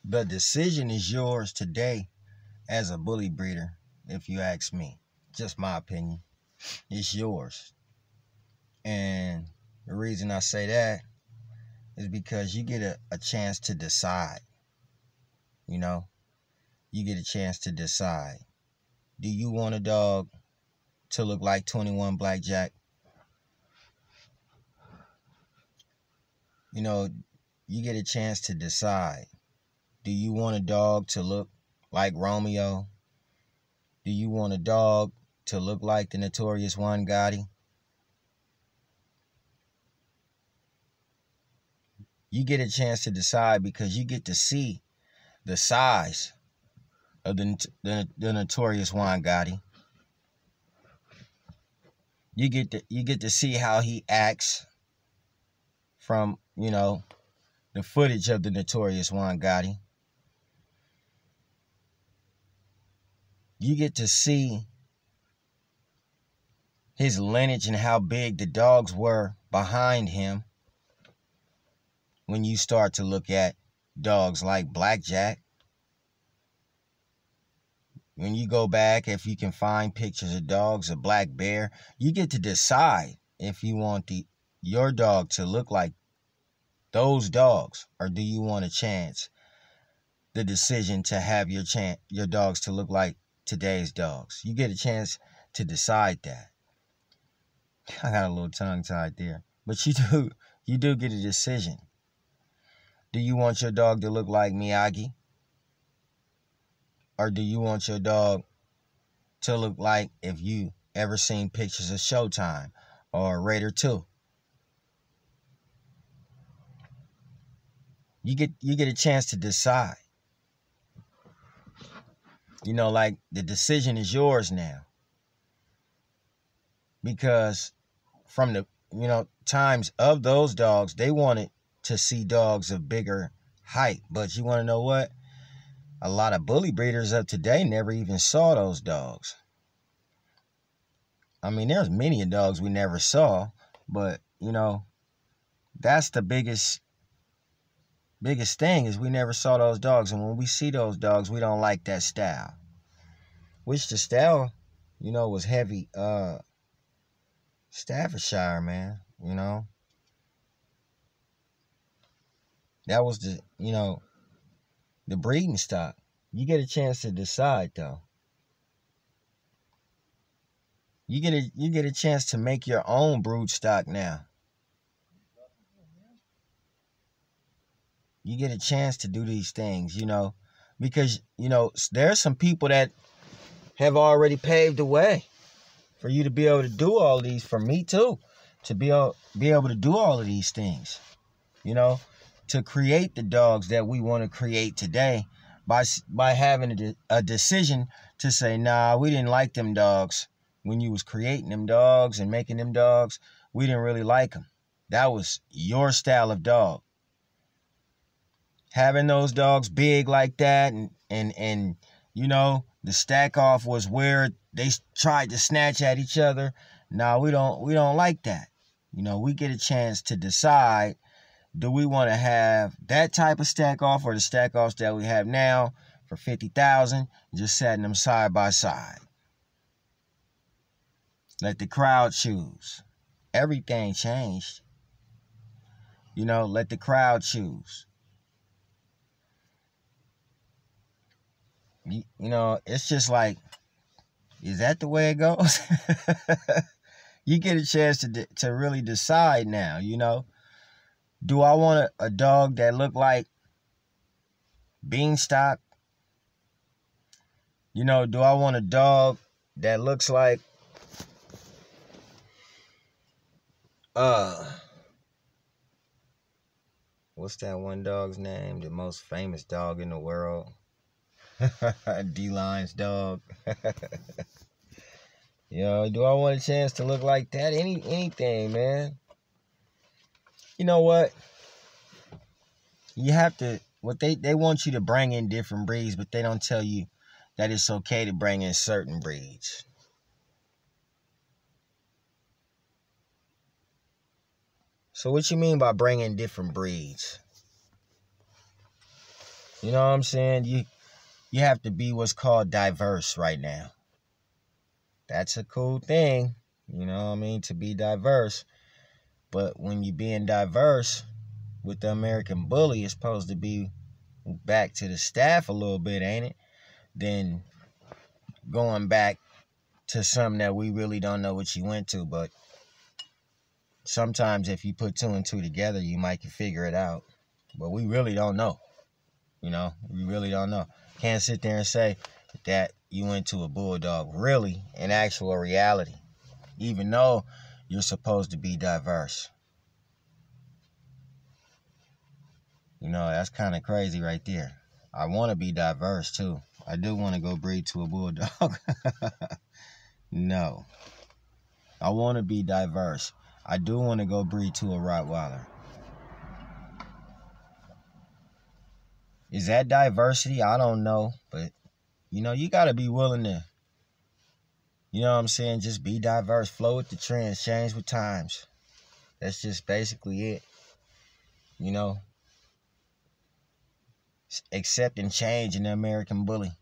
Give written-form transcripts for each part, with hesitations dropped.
The decision is yours today as a bully breeder, if you ask me. Just my opinion. It's yours. And the reason I say that is because you get a chance to decide. You know, you get a chance to decide. Do you want a dog to look like 21 Blackjack? You know, you get a chance to decide. Do you want a dog to look like Romeo? Do you want a dog to look like the Notorious Juan Gotti? You get a chance to decide because you get to see the size of the Notorious Juan Gotti. You get to see how he acts from, the footage of the Notorious Juan Gotti. You get to see his lineage and how big the dogs were behind him when you start to look at dogs like Blackjack. When you go back, if you can find pictures of dogs, a Black Bear, you get to decide if you want your dog to look like those dogs, or do you want the decision to have your dogs to look like today's dogs. You get a chance to decide that. I got a little tongue tied there, but you do get a decision. Do you want your dog to look like Miyagi? Or do you want your dog to look like, if you ever seen pictures of Showtime or Raider 2? You get a chance to decide. Like the decision is yours now. Because from the, times of those dogs, they wanted to see dogs of bigger height. But you want to know what? A lot of bully breeders of today never even saw those dogs. I mean, there's many dogs we never saw, but, that's the biggest thing is we never saw those dogs. And when we see those dogs, we don't like that style. Which the style, was heavy Staffordshire, man, That was the breeding stock. You get a chance to decide, though. You get a chance to make your own brood stock now. You get a chance to do these things, because, there's some people that have already paved the way for you to be able to do all these, for me too, to be able to do all of these things, to create the dogs that we want to create today by having a decision to say, nah, we didn't like them dogs when you was creating them dogs and making them dogs. We didn't really like them. That was your style of dog. Having those dogs big like that and the stack off was where they tried to snatch at each other. No, we don't like that. We get a chance to decide, do we want to have that type of stack off or the stack offs that we have now for $50,000, just setting them side by side. Let the crowd choose. Everything changed. Let the crowd choose. It's just like, is that the way it goes? You get a chance to really decide now, Do I want a dog that look like Beanstalk? Do I want a dog that looks like what's that one dog's name? The most famous dog in the world. D-Line's dog. Do I want a chance to look like that? Anything, man. You know what? You have to, they want you to bring in different breeds, but they don't tell you that it's okay to bring in certain breeds. So what you mean by bringing different breeds? You know what I'm saying? You have to be what's called diverse right now. That's a cool thing, you know what I mean, to be diverse. But when you're being diverse with the American Bully, it's supposed to be back to the staff a little bit, ain't it? Then going back to something that we really don't know what you went to. But sometimes if you put two and two together, you might can figure it out. But we really don't know. You know, we really don't know. Can't sit there and say that you went to a Bulldog, really, in actual reality, even though you're supposed to be diverse. You know, that's kind of crazy right there. I want to be diverse, too. I do want to go breed to a Bulldog. No. I want to be diverse. I do want to go breed to a Rottweiler. Is that diversity? I don't know. But, you know, you got to be willing to, you know what I'm saying, just be diverse. Flow with the trends. Change with times. That's just basically it. You know, accepting change in the American Bully.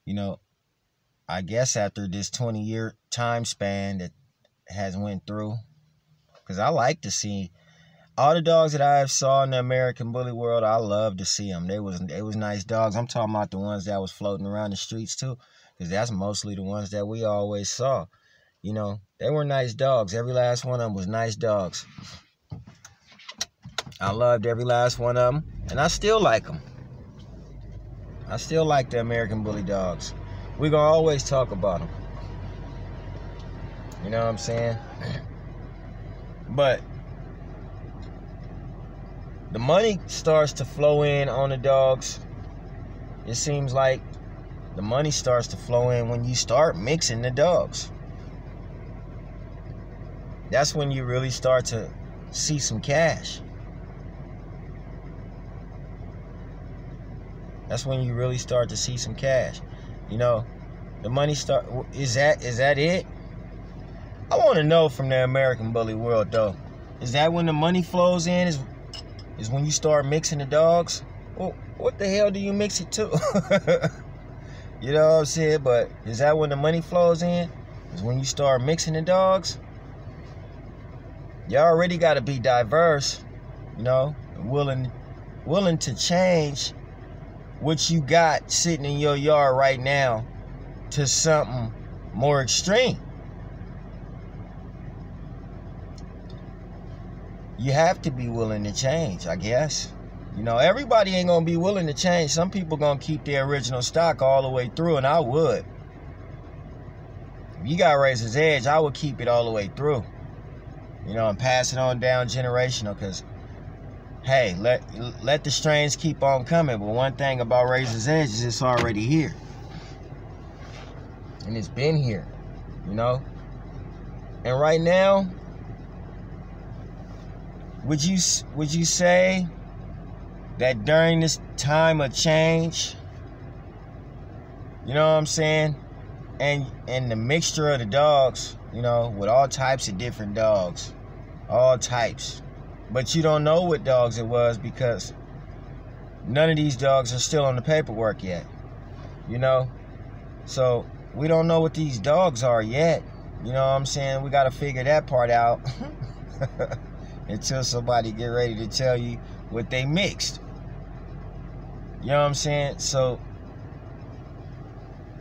You know, I guess after this 20-year time span that has went through, because I like to see all the dogs that I have saw in the American Bully world. I love to see them. They was nice dogs. I'm talking about the ones that was floating around the streets too, because that's mostly the ones that we always saw. You know, they were nice dogs. Every last one of them was nice dogs. I loved every last one of them, and I still like them. I still like the American Bully dogs. We're going to always talk about them. You know what I'm saying? But the money starts to flow in on the dogs. It seems like the money starts to flow in when you start mixing the dogs. That's when you really start to see some cash. That's when you really start to see some cash. You know, the money start. Is that it? I want to know from the American Bully world though. Is that when the money flows in? Is when you start mixing the dogs? Well, what the hell do you mix it to? You know what I'm saying? But is that when the money flows in? Is when you start mixing the dogs? You already got to be diverse, you know, willing to change what you got sitting in your yard right now to something more extreme. You have to be willing to change, I guess. You know, everybody ain't gonna be willing to change. Some people gonna keep their original stock all the way through, and I would. If you got Razor's Edge, I would keep it all the way through. You know, and pass it on down generational, because hey, let the strains keep on coming. But one thing about Razor's Edge is it's already here. And it's been here, you know? And right now, would you say that during this time of change, you know what I'm saying? And the mixture of the dogs, you know, with all types of different dogs, all types. But you don't know what dogs it was because none of these dogs are still on the paperwork yet, you know? So we don't know what these dogs are yet. You know what I'm saying? We got to figure that part out until somebody get ready to tell you what they mixed. You know what I'm saying? So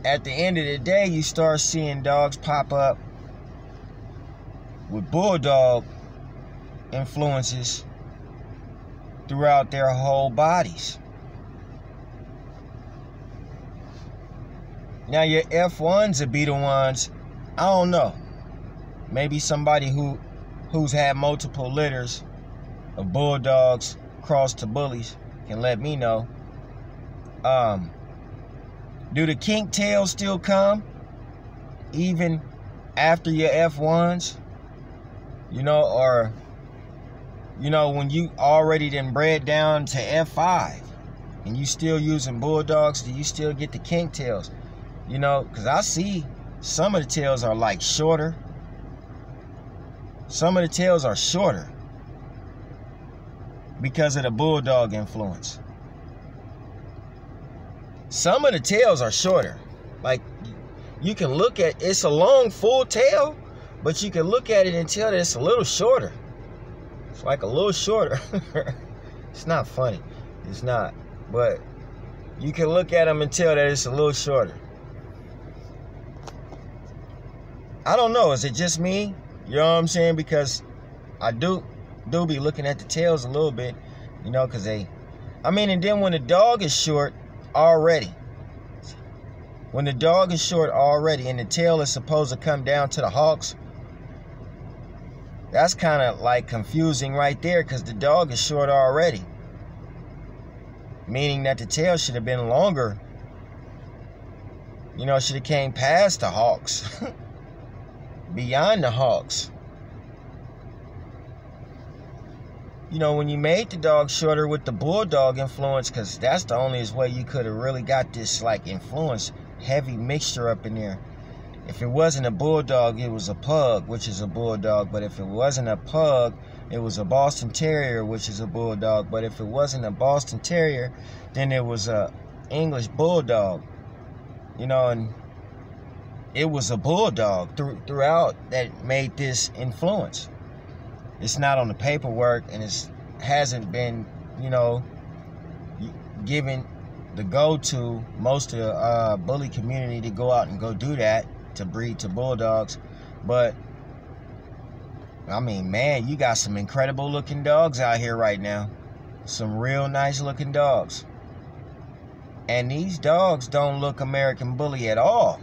at the end of the day, you start seeing dogs pop up with Bulldog influences throughout their whole bodies. Now your F1s would be the ones, I don't know, maybe somebody who's had multiple litters of Bulldogs crossed to Bullies can let me know. Do the kink tails still come even after your F1s? You know, or you know, when you already then bred down to F5 and you still using Bulldogs, do you still get the kink tails? You know, because I see some of the tails are like shorter. Some of the tails are shorter because of the Bulldog influence. some of the tails are shorter. Like, you can look at, it's a long full tail, but you can look at it and tell that it's a little shorter. It's like a little shorter. It's not funny. It's not. But you can look at them and tell that it's a little shorter. I don't know. Is it just me? You know what I'm saying? Because I do be looking at the tails a little bit, you know, because and then when the dog is short already, and the tail is supposed to come down to the hocks, that's kind of like confusing right there, because the dog is short already, meaning that the tail should have been longer. You know, should have came past the hocks, beyond the hocks. You know, when you made the dog shorter with the bulldog influence, because that's the only way you could have really got this like influence, heavy mixture up in there. If it wasn't a bulldog, it was a pug, which is a bulldog. But if it wasn't a pug, it was a Boston Terrier, which is a bulldog. But if it wasn't a Boston Terrier, then it was a English bulldog. You know, and it was a bulldog throughout that made this influence. It's not on the paperwork, and it hasn't been, you know, given the go-to most of the bully community to go out and go do that, to breed to bulldogs. But I mean, man, you got some incredible looking dogs out here right now. Some real nice looking dogs. And these dogs don't look American Bully at all.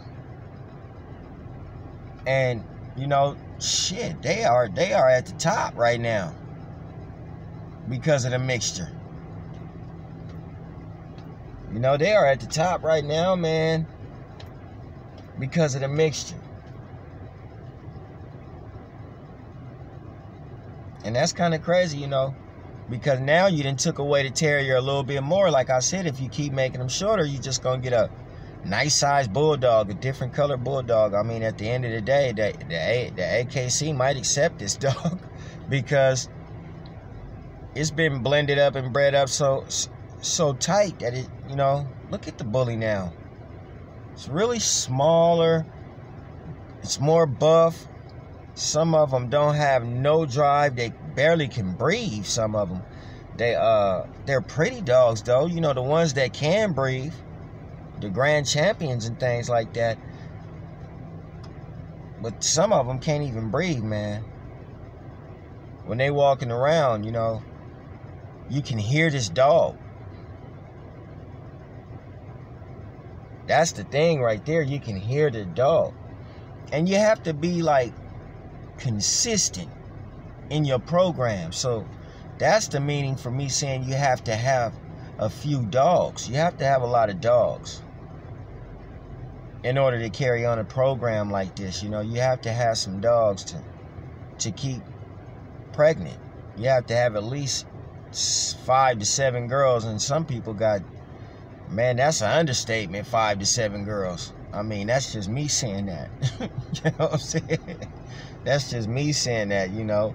And, you know, shit, they are at the top right now because of the mixture. You know, they are at the top right now, man, because of the mixture. And that's kind of crazy, you know, because now you done took away the terrier a little bit more. Like I said, if you keep making them shorter, you're just going to get a nice sized bulldog, a different color bulldog. I mean, at the end of the day, the AKC might accept this dog because it's been blended up and bred up so tight that it, you know, look at the bully now. It's really smaller. It's more buff. Some of them don't have no drive. They barely can breathe, some of them. They're pretty dogs, though. You know, the ones that can breathe, the grand champions and things like that. But some of them can't even breathe, man. When they walking around, you know, you can hear this dog. That's the thing right there. You can hear the dog. And you have to be like consistent in your program. So that's the meaning for me saying you have to have a few dogs. You have to have a lot of dogs in order to carry on a program like this. You know, you have to have some dogs to keep pregnant. You have to have at least 5 to 7 girls, and some people got, man, that's an understatement, 5 to 7 girls. I mean, that's just me saying that. You know what I'm saying? That's just me saying that, you know.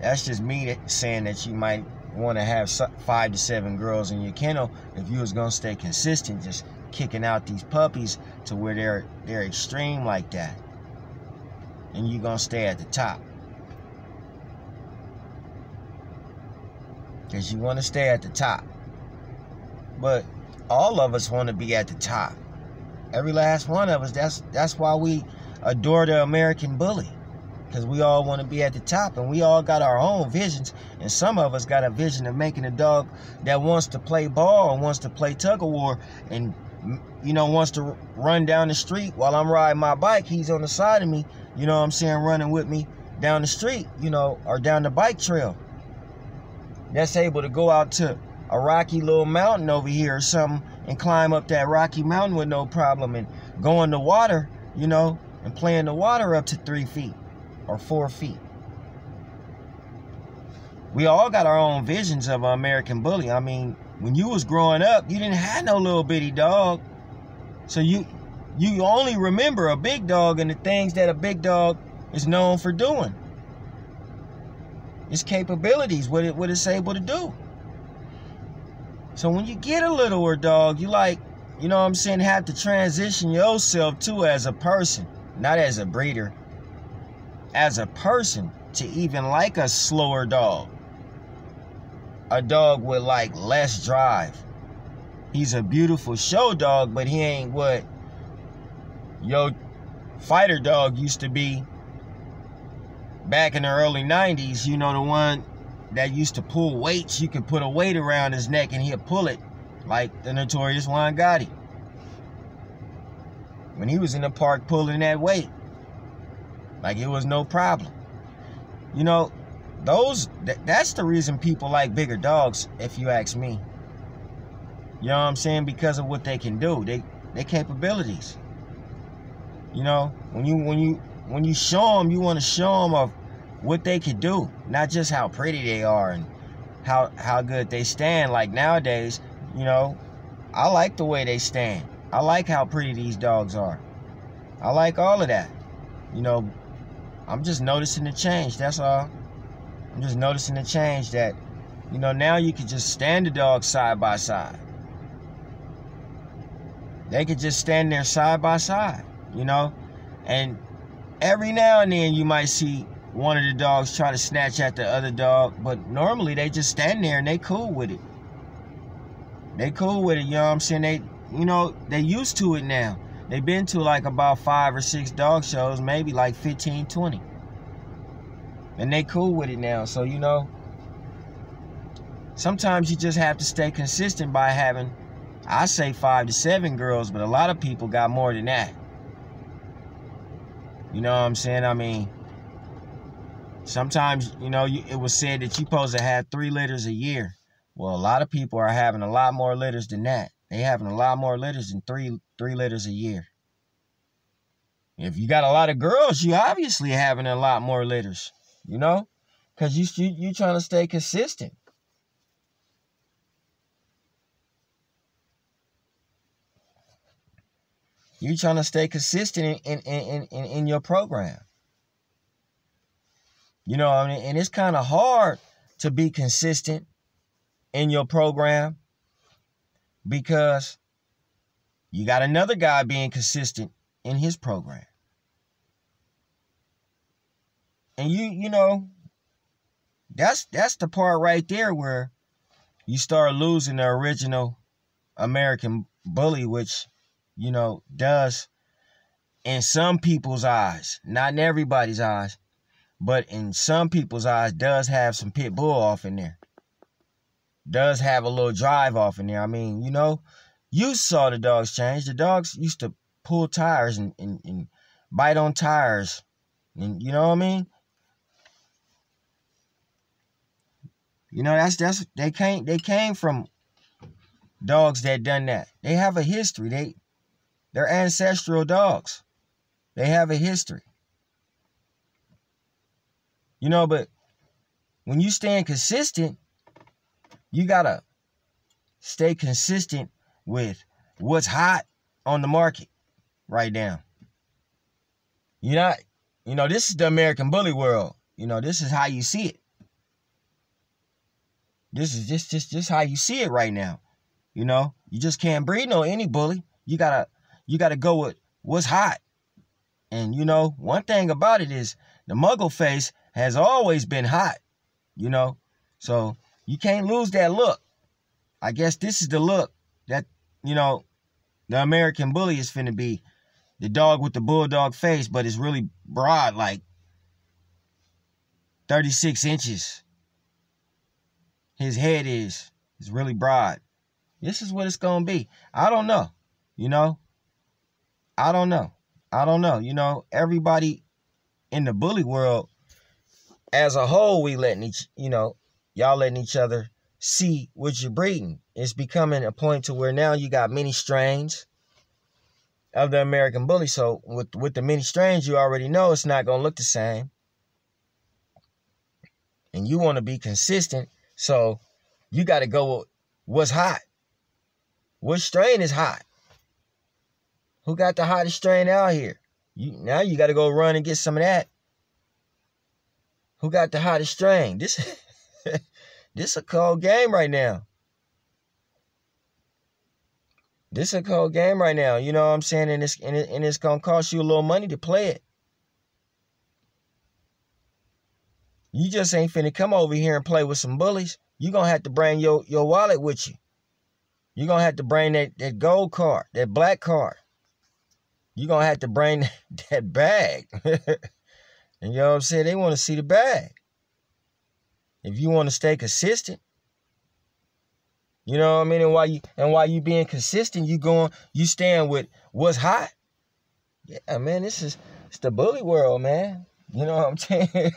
That's just me saying that you might want to have 5 to 7 girls in your kennel if you was going to stay consistent, just kicking out these puppies to where they're extreme like that. And you're going to stay at the top. Because you want to stay at the top. But all of us want to be at the top. Every last one of us. That's why we adore the American Bully. Because we all want to be at the top. And we all got our own visions. And some of us got a vision of making a dog that wants to play ball and wants to play tug of war. And, you know, wants to run down the street while I'm riding my bike. He's on the side of me, you know what I'm saying, running with me down the street, you know, or down the bike trail. That's able to go out to a rocky little mountain over here or something and climb up that rocky mountain with no problem and go in the water, you know, and play in the water up to 3 feet or 4 feet. We all got our own visions of an American Bully. I mean, when you was growing up, you didn't have no little bitty dog. So you only remember a big dog and the things that a big dog is known for doing. Its capabilities, what it's able to do. So when you get a littler dog, you like, you know what I'm saying, have to transition yourself too as a person, not as a breeder, as a person, to even like a slower dog. A dog with like less drive. He's a beautiful show dog, but he ain't what your fighter dog used to be back in the early 90s. You know, the one that used to pull weights. You could put a weight around his neck and he'll pull it, like the notorious Juan Gotti. When he was in the park pulling that weight, like it was no problem. You know, that's the reason people like bigger dogs, if you ask me. You know what I'm saying? Because of what they can do, their capabilities. You know, when you show them, you want to show them of what they can do, not just how pretty they are and how good they stand. Like nowadays, you know, I like the way they stand. I like how pretty these dogs are. I like all of that. You know, I'm just noticing the change, that's all. I'm just noticing the change that, you know, now you can just stand the dogs side by side. They could just stand there side by side, you know? And every now and then you might see one of the dogs try to snatch at the other dog, but normally they just stand there and they cool with it. They cool with it, you know what I'm saying? They used to it now. They've been to like about 5 or 6 dog shows, maybe like 15, 20. And they cool with it now. So, you know, sometimes you just have to stay consistent by having, I say 5 to 7 girls, but a lot of people got more than that. You know what I'm saying? I mean, sometimes, you know, it was said that you're supposed to have 3 litters a year. Well, a lot of people are having a lot more litters than that. They having a lot more litters than three litters a year. If you got a lot of girls, you obviously having a lot more litters, you know, because you trying to stay consistent. You trying to stay consistent in your program. You know, I mean, and it's kind of hard to be consistent in your program because you got another guy being consistent in his program. And you know, that's the part right there where you start losing the original American bully, which, you know, does, in some people's eyes, not in everybody's eyes, but in some people's eyes, does have some pit bull off in there. Does have a little drive off in there. I mean, you know, you saw the dogs change. The dogs used to pull tires and bite on tires. And you know what I mean? You know, they came from dogs that done that. They have a history. They're ancestral dogs. They have a history. You know, but when you stand consistent, you gotta stay consistent with what's hot on the market right now. You know, this is the American bully world. You know, this is how you see it. This is just how you see it right now. You know, you just can't breed no any bully. You gotta go with what's hot. And you know, one thing about it is the muggle face has always been hot. You know, so you can't lose that look. I guess this is the look that, you know, the American bully is finna be. The dog with the bulldog face, but it's really broad, like 36 inches. His head is really broad. This is what it's gonna be. I don't know. You know? I don't know. You know, everybody in the bully world as a whole, we letting y'all letting each other see what you're breeding. It's becoming a point to where now you got many strains of the American bully. So with the many strains, you already know it's not going to look the same. And you want to be consistent. So you got to go with what's hot. What strain is hot? Who got the hottest strain out here? Now you got to go run and get some of that. Who got the hottest strain? This a cold game right now. This is a cold game right now. You know what I'm saying? And it's going to cost you a little money to play it. You just ain't finna come over here and play with some bullies. You're going to have to bring your wallet with you. You're going to have to bring that gold card, that black card. You're going to have to bring that bag. And you know what I'm saying? They want to see the bag. If you want to stay consistent, you know what I mean? And while you being consistent, you staying with what's hot. Yeah, man, it's the bully world, man. You know what I'm saying?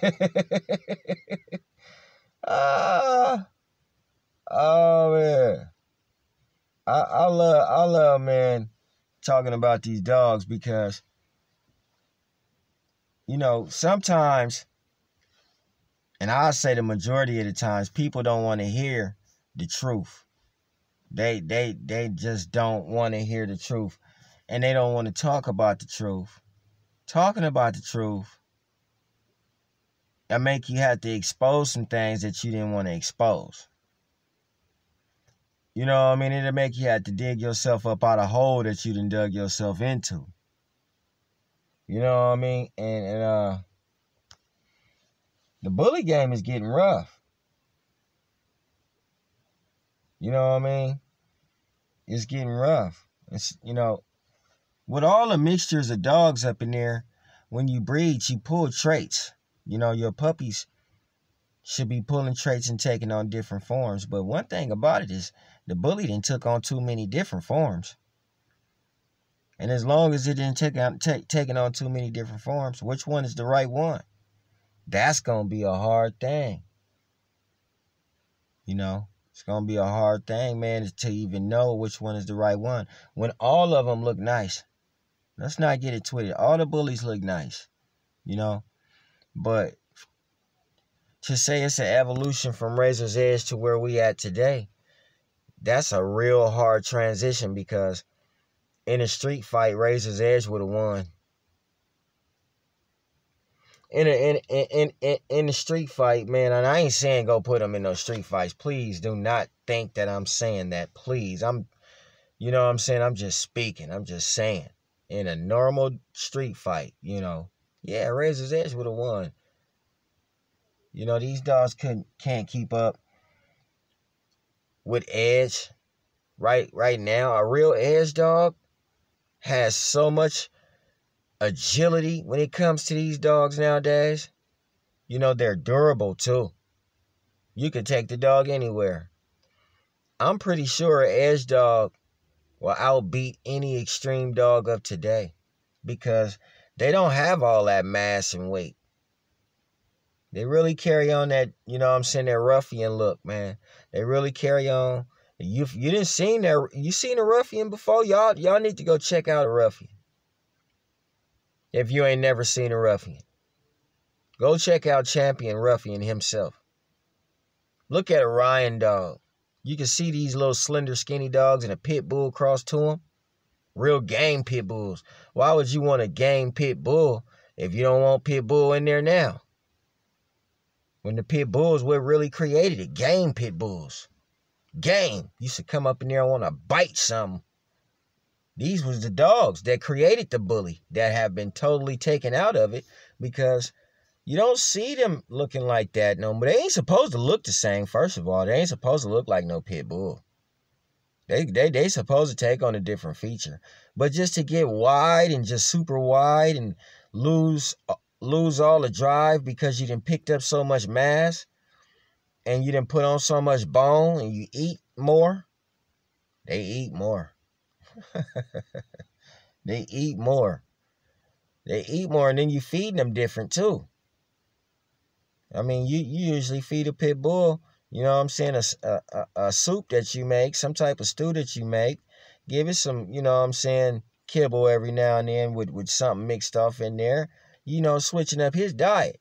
Oh man. I love, man, talking about these dogs because, you know, sometimes, and I say the majority of the times, people don't want to hear the truth. They just don't want to hear the truth, and they don't want to talk about the truth. Talking about the truth, that make you have to expose some things that you didn't want to expose. You know what I mean? It'll make you have to dig yourself up out of a hole that you done dug yourself into. You know what I mean? And the bully game is getting rough. You know what I mean? It's getting rough. It's, you know, with all the mixtures of dogs up in there, when you breed, you pull traits. You know, your puppies should be pulling traits and taking on different forms. But one thing about it is the bully done took on too many different forms. And as long as it didn't taking on too many different forms, which one is the right one? That's going to be a hard thing. You know, it's going to be a hard thing, man, to even know which one is the right one. When all of them look nice. Let's not get it twisted. All the bullies look nice, you know. But to say it's an evolution from Razor's Edge to where we at today, that's a real hard transition because in a street fight, Razor's Edge would have won. In the street fight, man, and I ain't saying go put them in those street fights. Please do not think that I'm saying that. Please, you know what I'm saying? I'm just speaking. I'm just saying. In a normal street fight, you know, yeah, Razor's Edge would have won. You know, these dogs can't keep up with Edge right now. A real Edge dog has so much agility when it comes to these dogs nowadays. You know, they're durable too. You can take the dog anywhere. I'm pretty sure an Edge dog will outbeat any extreme dog of today because they don't have all that mass and weight. They really carry on that, you know what I'm saying, that ruffian look, man. They really carry on. You didn't seen that. You seen a ruffian before? Y'all need to go check out a ruffian. If you ain't never seen a ruffian, go check out Champion Ruffian himself. Look at a Ryan dog. You can see these little slender, skinny dogs and a pit bull crossed to them. Real game pit bulls. Why would you want a game pit bull if you don't want pit bull in there now? When the pit bulls were really created it, game pit bulls. Game. Used to come up in there and want to bite something. These was the dogs that created the bully that have been totally taken out of it because you don't see them looking like that no more. They ain't supposed to look the same, first of all. They ain't supposed to look like no pit bull. They supposed to take on a different feature. But just to get wide and just super wide and lose all the drive because you done picked up so much mass and you done put on so much bone and you eat more. They eat more. They eat more. They eat more, and then you feed them different too. I mean, you usually feed a pit bull, you know what I'm saying, a soup that you make, some type of stew that you make. Give it some, you know what I'm saying, kibble every now and then with something mixed off in there. You know, switching up his diet.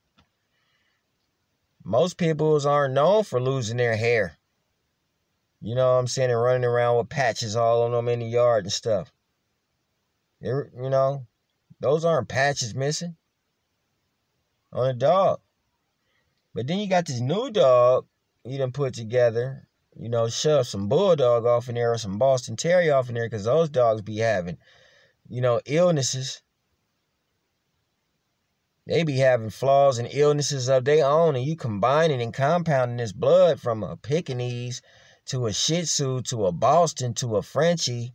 Most pit bulls aren't known for losing their hair. You know what I'm saying, and running around with patches all on them in the yard and stuff. You know, those aren't patches missing on a dog. But then you got this new dog you done put together. shove some bulldog off in there or some Boston Terrier off in there, because those dogs be having, illnesses. They be having flaws and illnesses of their own, and you combining and compounding this blood from a Pekingese to a Shih Tzu to a Boston to a Frenchie.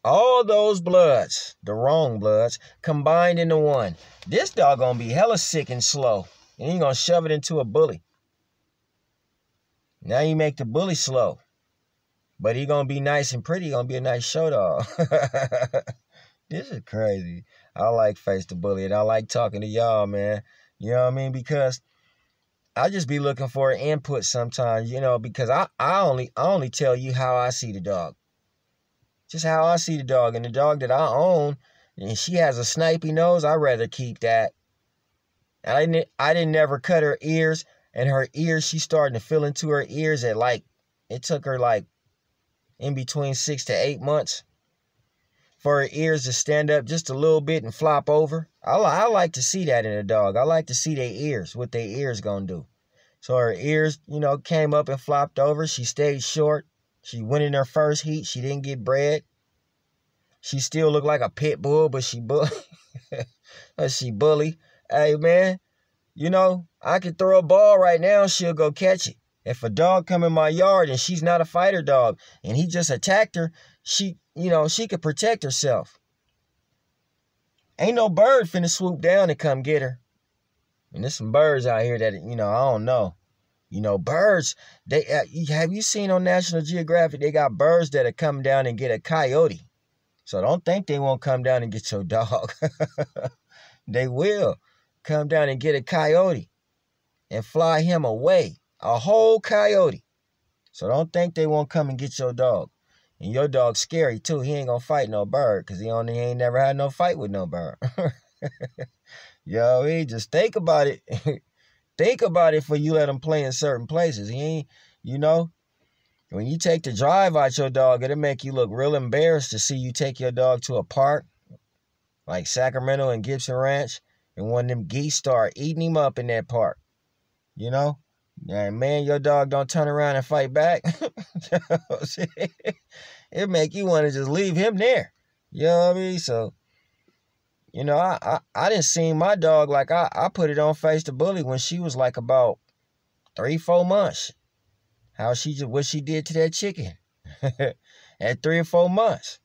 All those bloods, the wrong bloods, combined into one. This dog gonna be hella sick and slow, and you gonna shove it into a bully. Now you make the bully slow, but he gonna be nice and pretty. He gonna be a nice show dog. This is crazy. I like Face the Bully, and I like talking to y'all, man. You know what I mean? Because I just be looking for an input sometimes, because I only tell you how I see the dog. Just how I see the dog. And the dog that I own, and she has a snipey nose, I'd rather keep that. I didn't never cut her ears, and her ears, she's starting to fill into her ears at it took her in between 6 to 8 months for her ears to stand up just a little bit and flop over. I like to see that in a dog. I like to see their ears, what their ears gonna do. So her ears, came up and flopped over. She stayed short. She went in her first heat. She didn't get bred. She still looked like a pit bull, but she bully. She bully. Hey, man, I could throw a ball right now, she'll go catch it. If a dog come in my yard and she's not a fighter dog and he just attacked her, she could protect herself. Ain't no bird finna swoop down and come get her. And there's some birds out here that, I don't know. Birds, have you seen on National Geographic, they got birds that'll come down and get a coyote. So don't think they won't come down and get your dog. They will come down and get a coyote and fly him away. A whole coyote. So don't think they won't come and get your dog. And your dog's scary too. He ain't gonna fight no bird, because he ain't never had no fight with no bird. Just think about it. Think about it before you let him play in certain places. He ain't, when you take the drive out your dog, it'll make you look real embarrassed to see you take your dog to a park like Sacramento and Gibson Ranch, and one of them geese start eating him up in that park. And man, your dog don't turn around and fight back. It make you want to just leave him there. You know what I mean? So, I didn't see my dog, I put it on Face the Bully when she was about 3-4 months. What she did to that chicken at 3 or 4 months.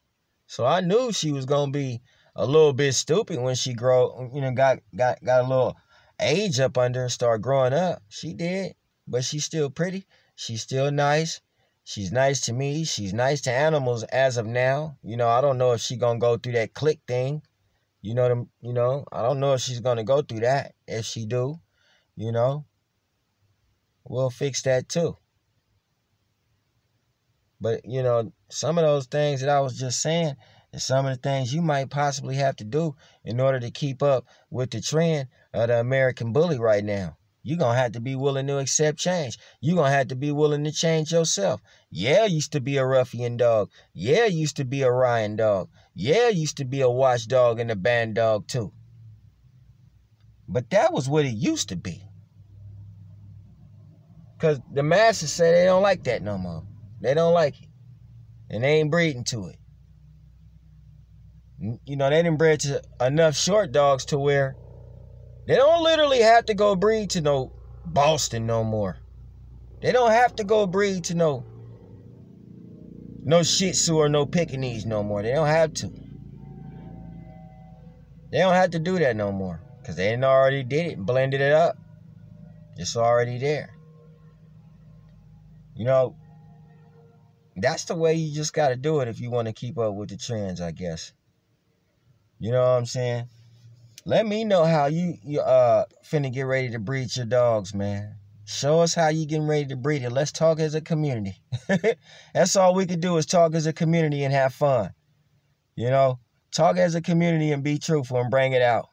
So I knew she was gonna be a little bit stupid when she got a little age up under her and start growing up. She did, but she's still pretty. She's still nice. She's nice to me. She's nice to animals as of now. I don't know if she gonna go through that click thing. I don't know if she's gonna go through that. If she do, we'll fix that too. But, some of those things that I was just saying, and some of the things you might possibly have to do in order to keep up with the trend of the American bully right now. You're going to have to be willing to accept change. You're going to have to be willing to change yourself. Yeah, used to be a ruffian dog. Yeah, used to be a Ryan dog. Yeah, used to be a watchdog and a band dog too. But that was what it used to be. Because the masses say they don't like that no more. They don't like it. And they ain't breeding to it. They didn't breed to enough short dogs to where they don't literally have to go breed to no Boston no more. They don't have to go breed to no Shih Tzu or no Pekingese no more. They don't have to. They don't have to do that no more. Because they already did it and blended it up. It's already there. That's the way you just got to do it if you want to keep up with the trends, I guess. You know what I'm saying? Let me know how you finna get ready to breed your dogs, man. Show us how you getting ready to breed it. Let's talk as a community. That's all we can do is talk as a community and have fun. Talk as a community and be truthful and bring it out.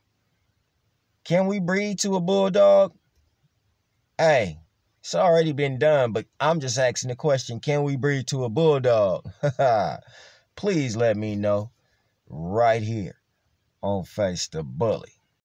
Can we breed to a bulldog? Hey. It's already been done, but I'm just asking the question, can we breed to a bulldog? Please let me know right here on Face the Bully.